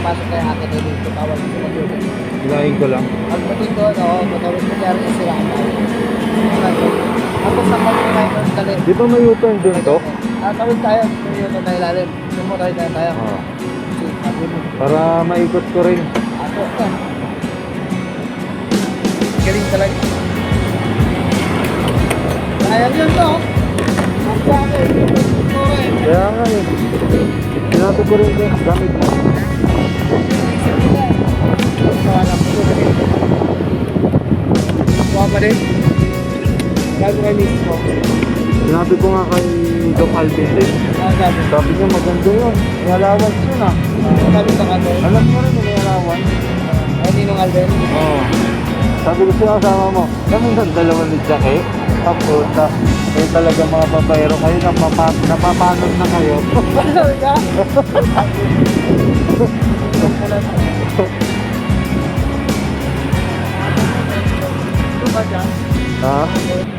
papasok tayo akin ay dito. Bawal sa mag-yun. Hilahin ko lang. Pag pati doon, matawid mo dyan yung sila. Tapos sa mag-yun tayo dali. Di ba may U-turn dun to? Tawid tayo. Yung tayo ilalim. Sumuray tayo. Oo. Sabi mo. Para maikot ko rin. Ako ka. Galing talaga. Sayang yun to. Kaya nga eh. Sinabi ko rin din. Gamit mo. Kuha pa rin. Gago kay mismo. Sinabi ko nga kay Doc Alvin din. Sabi. Sabi niya maganda yun. May allowance yun ah. Sabi ka ka to. Alam mo rin may allowance. Ay, Ninong Alvin. Oo. Sabi ko siya kasama mo. Kami ng dalawang ni Jackie. Tapos kayo talaga mga babayero kayo napapanod na kayo. Sabi ka? Ito ba dyan? Ha?